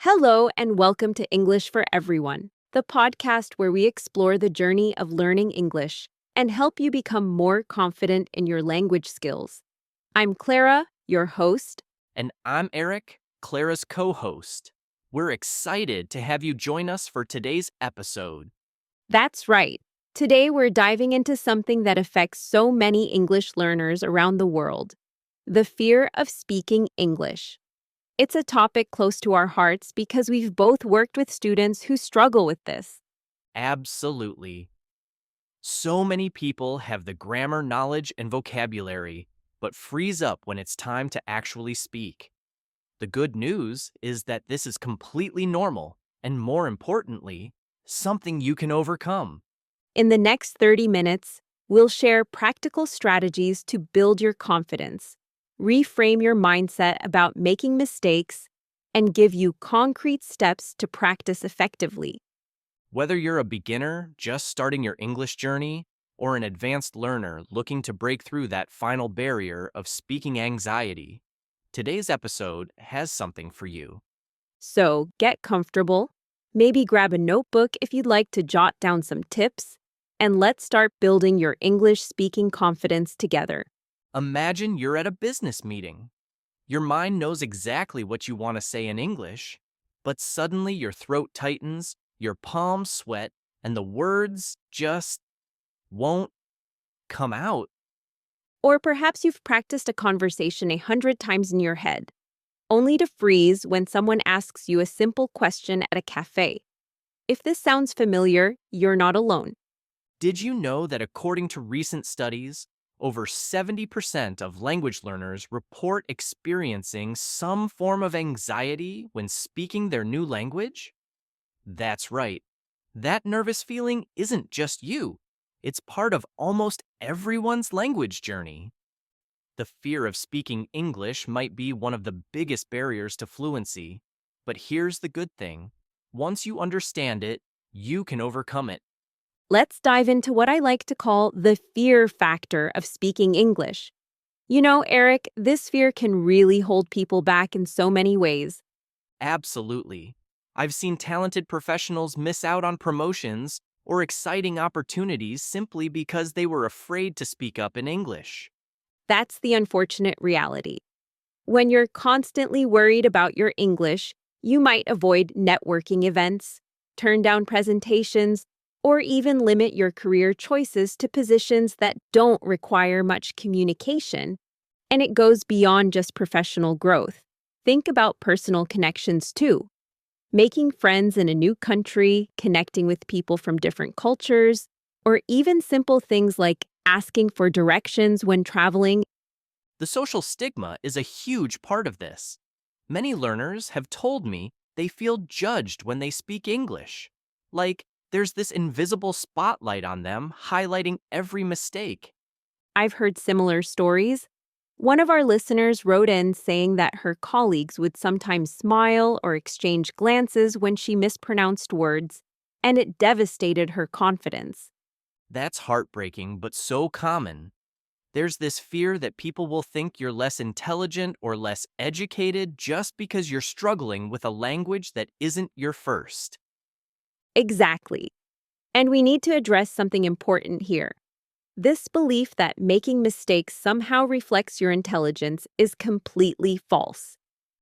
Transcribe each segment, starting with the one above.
Hello, and welcome to English for Everyone, the podcast where we explore the journey of learning English and help you become more confident in your language skills. I'm Clara, your host. And I'm Eric, Clara's co-host. We're excited to have you join us for today's episode. That's right. Today we're diving into something that affects so many English learners around the world: the fear of speaking English. It's a topic close to our hearts because we've both worked with students who struggle with this. Absolutely. So many people have the grammar knowledge and vocabulary, but freeze up when it's time to actually speak. The good news is that this is completely normal, and more importantly, something you can overcome. In the next 30 minutes, we'll share practical strategies to build your confidence, reframe your mindset about making mistakes, and give you concrete steps to practice effectively. Whether you're a beginner just starting your English journey or an advanced learner looking to break through that final barrier of speaking anxiety, today's episode has something for you. So get comfortable, maybe grab a notebook if you'd like to jot down some tips, and let's start building your English speaking confidence together. Imagine you're at a business meeting. Your mind knows exactly what you want to say in English, but suddenly your throat tightens, your palms sweat, and the words just won't come out. Or perhaps you've practiced a conversation 100 times in your head, only to freeze when someone asks you a simple question at a cafe. If this sounds familiar, you're not alone. Did you know that according to recent studies, over 70% of language learners report experiencing some form of anxiety when speaking their new language? That's right. That nervous feeling isn't just you. It's part of almost everyone's language journey. The fear of speaking English might be one of the biggest barriers to fluency, but here's the good thing. Once you understand it, you can overcome it. Let's dive into what I like to call the fear factor of speaking English. You know, Eric, this fear can really hold people back in so many ways. Absolutely. I've seen talented professionals miss out on promotions or exciting opportunities simply because they were afraid to speak up in English. That's the unfortunate reality. When you're constantly worried about your English, you might avoid networking events, turn down presentations, or even limit your career choices to positions that don't require much communication. And it goes beyond just professional growth. Think about personal connections too. Making friends in a new country, connecting with people from different cultures, or even simple things like asking for directions when traveling. The social stigma is a huge part of this. Many learners have told me they feel judged when they speak English. Like, there's this invisible spotlight on them highlighting every mistake. I've heard similar stories. One of our listeners wrote in saying that her colleagues would sometimes smile or exchange glances when she mispronounced words, and it devastated her confidence. That's heartbreaking, but so common. There's this fear that people will think you're less intelligent or less educated just because you're struggling with a language that isn't your first. Exactly. And we need to address something important here. This belief that making mistakes somehow reflects your intelligence is completely false.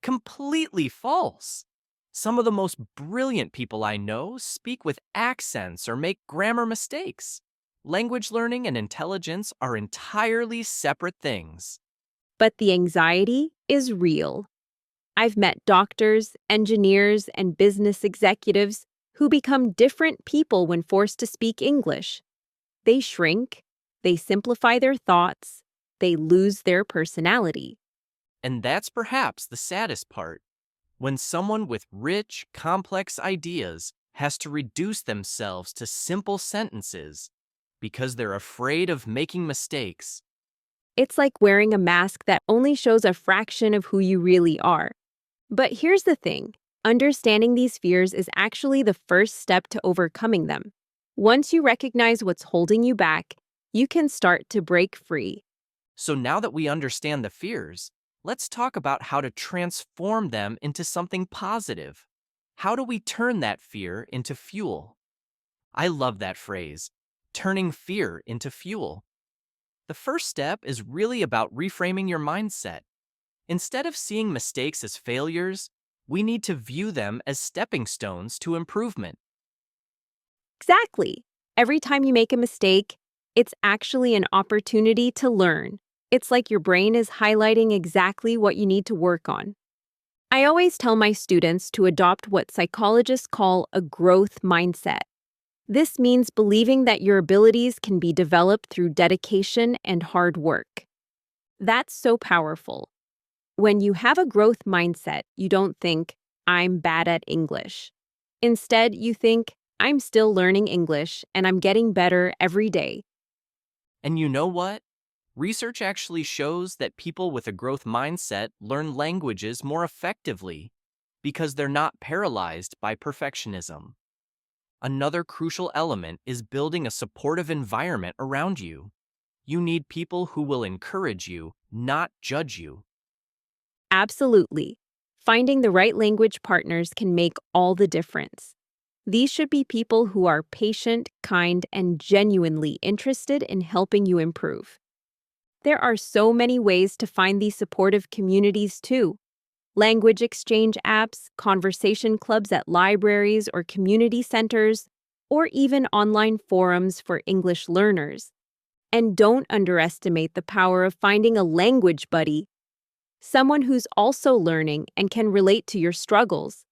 Completely false. Some of the most brilliant people I know speak with accents or make grammar mistakes. Language learning and intelligence are entirely separate things. But the anxiety is real. I've met doctors, engineers, and business executives who become different people when forced to speak English. They shrink, they simplify their thoughts, they lose their personality. And that's perhaps the saddest part. When someone with rich, complex ideas has to reduce themselves to simple sentences because they're afraid of making mistakes. It's like wearing a mask that only shows a fraction of who you really are. But here's the thing: understanding these fears is actually the first step to overcoming them. Once you recognize what's holding you back, you can start to break free. So now that we understand the fears, let's talk about how to transform them into something positive. How do we turn that fear into fuel? I love that phrase, turning fear into fuel. The first step is really about reframing your mindset. Instead of seeing mistakes as failures, we need to view them as stepping stones to improvement. Exactly. Every time you make a mistake, it's actually an opportunity to learn. It's like your brain is highlighting exactly what you need to work on. I always tell my students to adopt what psychologists call a growth mindset. This means believing that your abilities can be developed through dedication and hard work. That's so powerful. When you have a growth mindset, you don't think, I'm bad at English. Instead, you think, I'm still learning English and I'm getting better every day. And you know what? Research actually shows that people with a growth mindset learn languages more effectively because they're not paralyzed by perfectionism. Another crucial element is building a supportive environment around you. You need people who will encourage you, not judge you. Absolutely. Finding the right language partners can make all the difference. These should be people who are patient, kind, and genuinely interested in helping you improve. There are so many ways to find these supportive communities, too. Language exchange apps, conversation clubs at libraries or community centers, or even online forums for English learners. And don't underestimate the power of finding a language buddy, someone who's also learning and can relate to your struggles.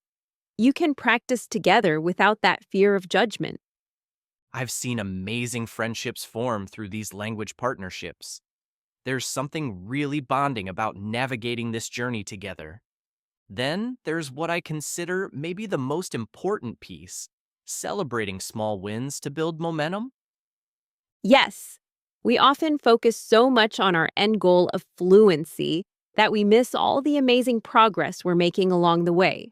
You can practice together without that fear of judgment. I've seen amazing friendships form through these language partnerships. There's something really bonding about navigating this journey together. Then there's what I consider maybe the most important piece, celebrating small wins to build momentum. Yes, we often focus so much on our end goal of fluency that we miss all the amazing progress we're making along the way.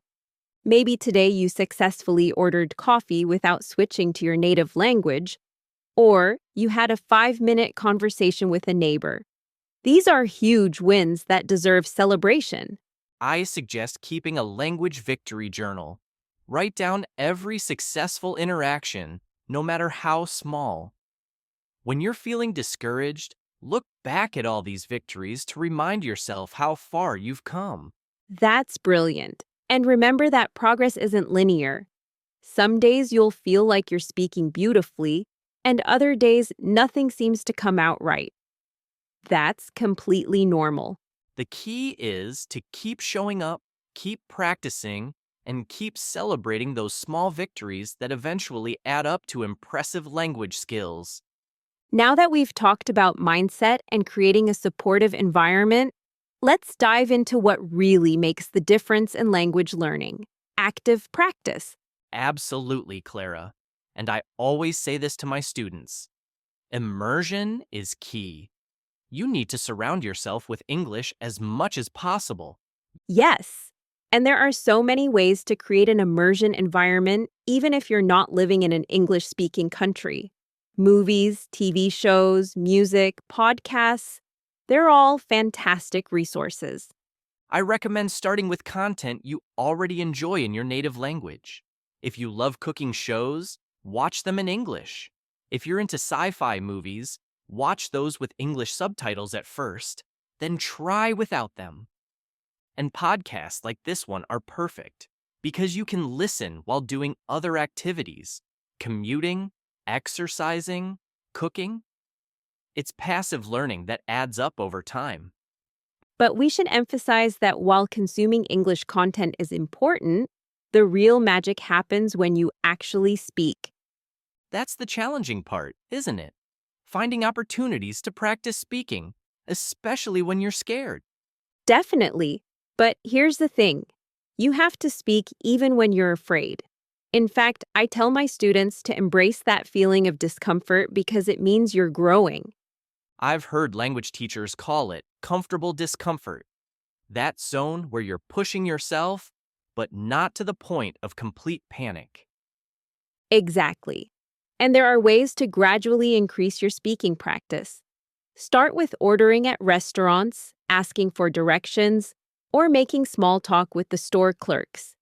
Maybe today you successfully ordered coffee without switching to your native language, or you had a 5-minute conversation with a neighbor. These are huge wins that deserve celebration. I suggest keeping a language victory journal. Write down every successful interaction, no matter how small. When you're feeling discouraged, look back at all these victories to remind yourself how far you've come. That's brilliant. And remember that progress isn't linear. Some days you'll feel like you're speaking beautifully, and other days nothing seems to come out right. That's completely normal. The key is to keep showing up, keep practicing, and keep celebrating those small victories that eventually add up to impressive language skills. Now that we've talked about mindset and creating a supportive environment, let's dive into what really makes the difference in language learning: active practice. Absolutely, Clara. And I always say this to my students. Immersion is key. You need to surround yourself with English as much as possible. Yes. And there are so many ways to create an immersion environment, even if you're not living in an English speaking country. Movies, TV shows, music, podcasts, they're all fantastic resources. I recommend starting with content you already enjoy in your native language. If you love cooking shows, watch them in English. If you're into sci-fi movies, watch those with English subtitles at first, then try without them. And podcasts like this one are perfect because you can listen while doing other activities, commuting, exercising, cooking. It's passive learning that adds up over time. But we should emphasize that while consuming English content is important, the real magic happens when you actually speak. That's the challenging part, isn't it? Finding opportunities to practice speaking, especially when you're scared. Definitely. But here's the thing: you have to speak even when you're afraid. In fact, I tell my students to embrace that feeling of discomfort because it means you're growing. I've heard language teachers call it comfortable discomfort. That zone where you're pushing yourself, but not to the point of complete panic. Exactly. And there are ways to gradually increase your speaking practice. Start with ordering at restaurants, asking for directions, or making small talk with the store clerks.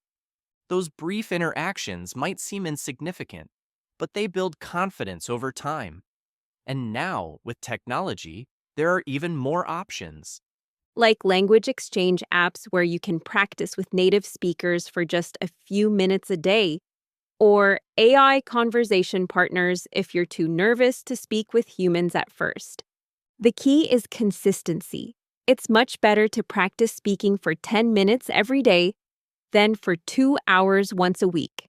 Those brief interactions might seem insignificant, but they build confidence over time. And now, with technology, there are even more options. Like language exchange apps where you can practice with native speakers for just a few minutes a day, or AI conversation partners if you're too nervous to speak with humans at first. The key is consistency. It's much better to practice speaking for 10 minutes every day than for 2 hours once a week.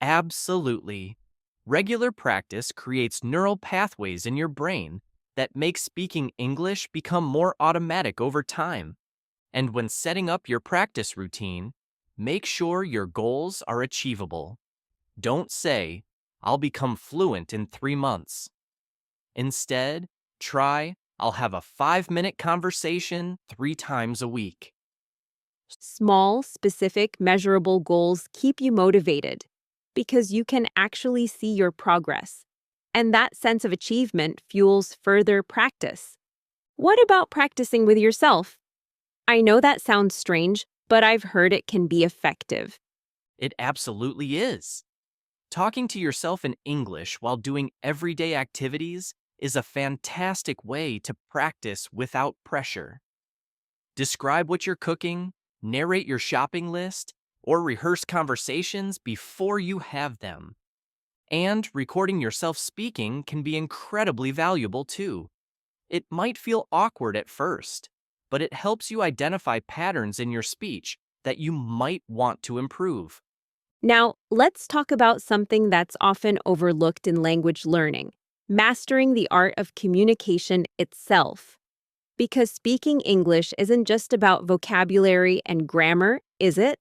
Absolutely. Regular practice creates neural pathways in your brain that make speaking English become more automatic over time. And when setting up your practice routine, make sure your goals are achievable. Don't say, I'll become fluent in 3 months. Instead, try, I'll have a 5-minute conversation 3 times a week. Small, specific, measurable goals keep you motivated because you can actually see your progress. And that sense of achievement fuels further practice. What about practicing with yourself? I know that sounds strange, but I've heard it can be effective. It absolutely is. Talking to yourself in English while doing everyday activities is a fantastic way to practice without pressure. Describe what you're cooking, narrate your shopping list, or rehearse conversations before you have them. And recording yourself speaking can be incredibly valuable too. It might feel awkward at first, but it helps you identify patterns in your speech that you might want to improve. Now, let's talk about something that's often overlooked in language learning: mastering the art of communication itself. Because speaking English isn't just about vocabulary and grammar, is it?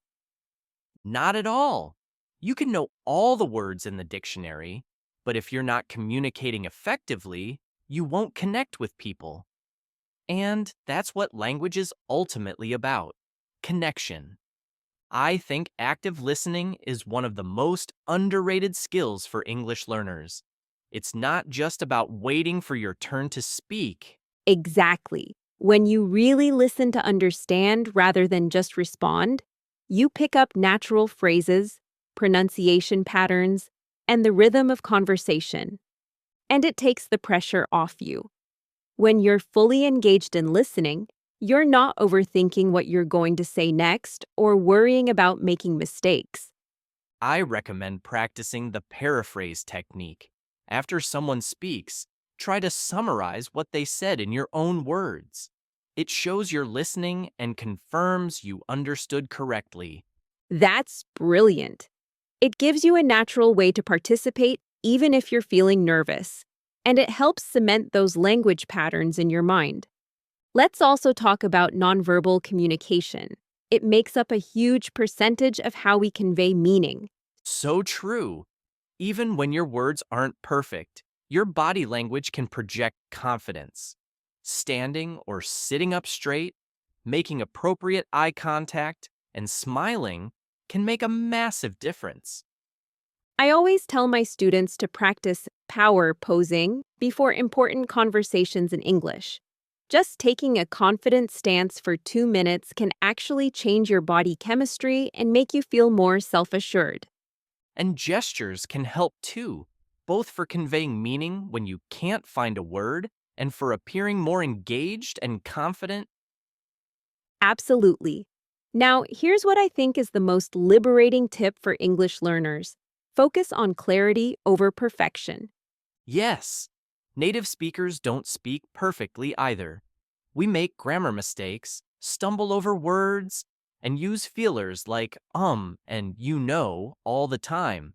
Not at all. You can know all the words in the dictionary, but if you're not communicating effectively, you won't connect with people. And that's what language is ultimately about: connection. I think active listening is one of the most underrated skills for English learners. It's not just about waiting for your turn to speak. Exactly. When you really listen to understand rather than just respond, you pick up natural phrases, pronunciation patterns, and the rhythm of conversation. And it takes the pressure off you. When you're fully engaged in listening, you're not overthinking what you're going to say next or worrying about making mistakes. I recommend practicing the paraphrase technique. After someone speaks, try to summarize what they said in your own words. It shows you're listening and confirms you understood correctly. That's brilliant. It gives you a natural way to participate even if you're feeling nervous, and it helps cement those language patterns in your mind. Let's also talk about nonverbal communication. It makes up a huge percentage of how we convey meaning. So true. Even when your words aren't perfect, your body language can project confidence. Standing or sitting up straight, making appropriate eye contact, and smiling can make a massive difference. I always tell my students to practice power posing before important conversations in English. Just taking a confident stance for 2 minutes can actually change your body chemistry and make you feel more self-assured. And gestures can help too, both for conveying meaning when you can't find a word and for appearing more engaged and confident. Absolutely. Now, here's what I think is the most liberating tip for English learners: focus on clarity over perfection. Yes, native speakers don't speak perfectly either. We make grammar mistakes, stumble over words, and use feelers like and you know all the time.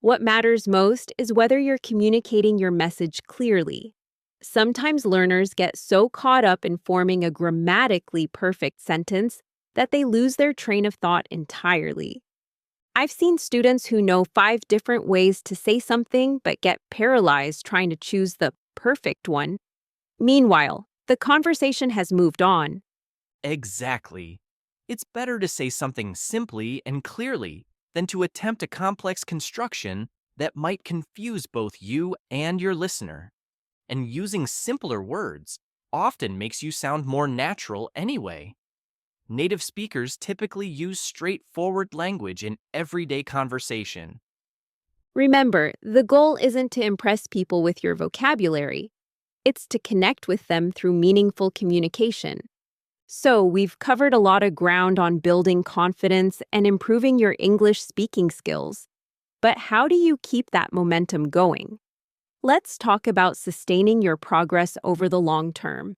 What matters most is whether you're communicating your message clearly. Sometimes learners get so caught up in forming a grammatically perfect sentence that they lose their train of thought entirely. I've seen students who know 5 different ways to say something but get paralyzed trying to choose the perfect one. Meanwhile, the conversation has moved on. Exactly. It's better to say something simply and clearly than to attempt a complex construction that might confuse both you and your listener. And using simpler words often makes you sound more natural anyway. Native speakers typically use straightforward language in everyday conversation. Remember, the goal isn't to impress people with your vocabulary, it's to connect with them through meaningful communication. So, we've covered a lot of ground on building confidence and improving your English speaking skills. But how do you keep that momentum going? Let's talk about sustaining your progress over the long term.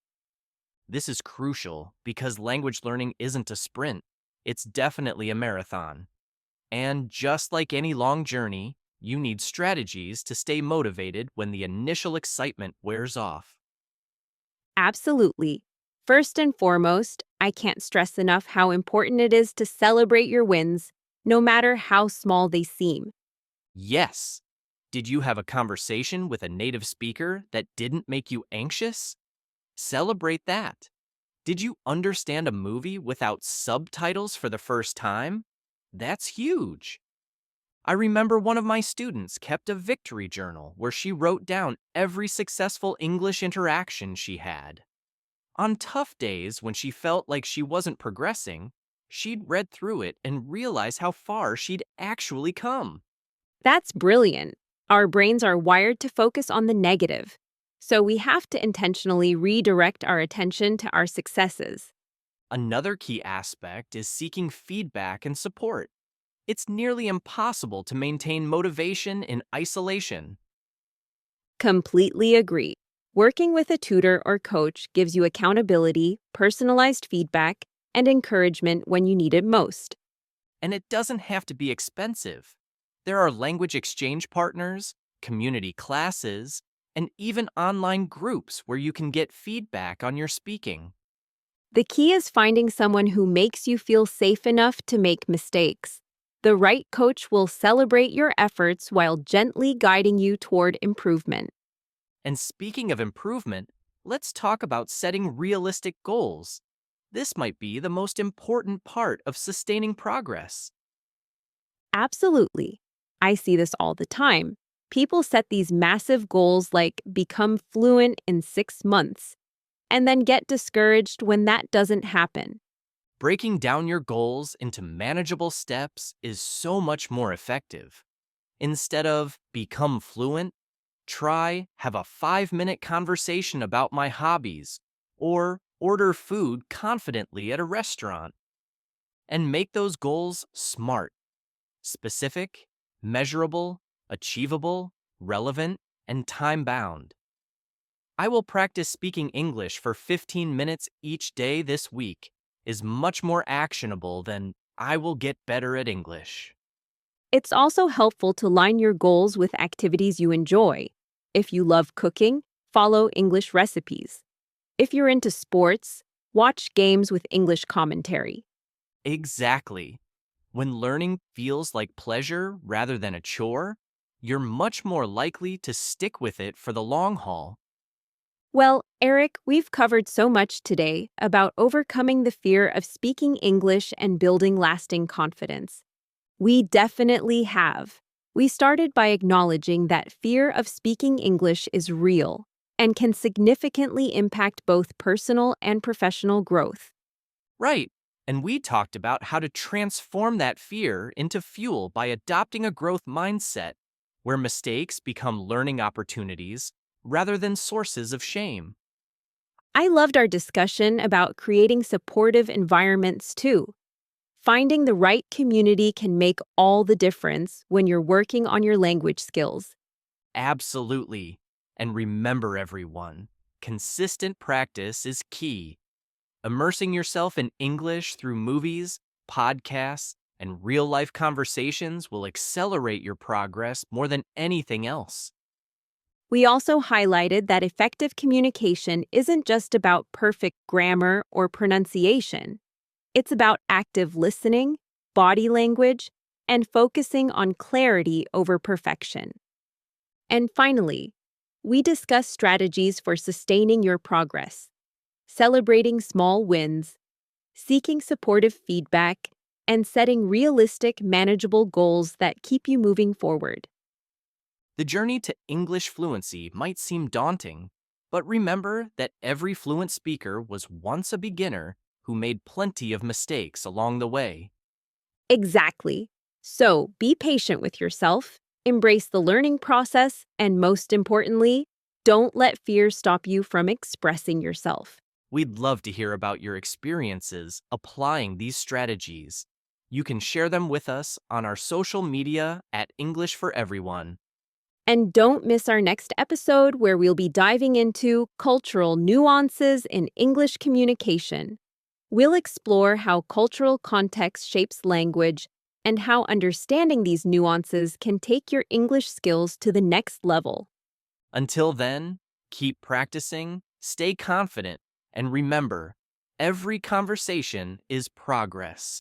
This is crucial because language learning isn't a sprint, it's definitely a marathon. And just like any long journey, you need strategies to stay motivated when the initial excitement wears off. Absolutely. First and foremost, I can't stress enough how important it is to celebrate your wins, no matter how small they seem. Yes. Did you have a conversation with a native speaker that didn't make you anxious? Celebrate that. Did you understand a movie without subtitles for the first time? That's huge. I remember one of my students kept a victory journal where she wrote down every successful English interaction she had. On tough days when she felt like she wasn't progressing, she'd read through it and realize how far she'd actually come. That's brilliant. Our brains are wired to focus on the negative, so we have to intentionally redirect our attention to our successes. Another key aspect is seeking feedback and support. It's nearly impossible to maintain motivation in isolation. Completely agree. Working with a tutor or coach gives you accountability, personalized feedback, and encouragement when you need it most. And it doesn't have to be expensive. There are language exchange partners, community classes, and even online groups where you can get feedback on your speaking. The key is finding someone who makes you feel safe enough to make mistakes. The right coach will celebrate your efforts while gently guiding you toward improvement. And speaking of improvement, let's talk about setting realistic goals. This might be the most important part of sustaining progress. Absolutely. I see this all the time. People set these massive goals like become fluent in 6 months and then get discouraged when that doesn't happen. Breaking down your goals into manageable steps is so much more effective. Instead of become fluent, try have a 5-minute conversation about my hobbies or order food confidently at a restaurant. And make those goals smart, specific, measurable, achievable, relevant, and time bound. I will practice speaking English for 15 minutes each day this week is much more actionable than I will get better at English. It's also helpful to line your goals with activities you enjoy. If you love cooking, follow English recipes. If you're into sports, watch games with English commentary. Exactly. When learning feels like pleasure rather than a chore, you're much more likely to stick with it for the long haul. Well, Eric, we've covered so much today about overcoming the fear of speaking English and building lasting confidence. We definitely have. We started by acknowledging that fear of speaking English is real and can significantly impact both personal and professional growth. Right. And we talked about how to transform that fear into fuel by adopting a growth mindset where mistakes become learning opportunities rather than sources of shame. I loved our discussion about creating supportive environments too. Finding the right community can make all the difference when you're working on your language skills. Absolutely. And remember, everyone, consistent practice is key. Immersing yourself in English through movies, podcasts, and real life conversations will accelerate your progress more than anything else. We also highlighted that effective communication isn't just about perfect grammar or pronunciation. It's about active listening, body language, and focusing on clarity over perfection. And finally, we discuss strategies for sustaining your progress, celebrating small wins, seeking supportive feedback, and setting realistic, manageable goals that keep you moving forward. The journey to English fluency might seem daunting, but remember that every fluent speaker was once a beginner who made plenty of mistakes along the way. Exactly. So be patient with yourself, embrace the learning process, and most importantly, don't let fear stop you from expressing yourself. We'd love to hear about your experiences applying these strategies. You can share them with us on our social media at English for Everyone. And don't miss our next episode where we'll be diving into cultural nuances in English communication. We'll explore how cultural context shapes language and how understanding these nuances can take your English skills to the next level. Until then, keep practicing, stay confident, and remember, every conversation is progress.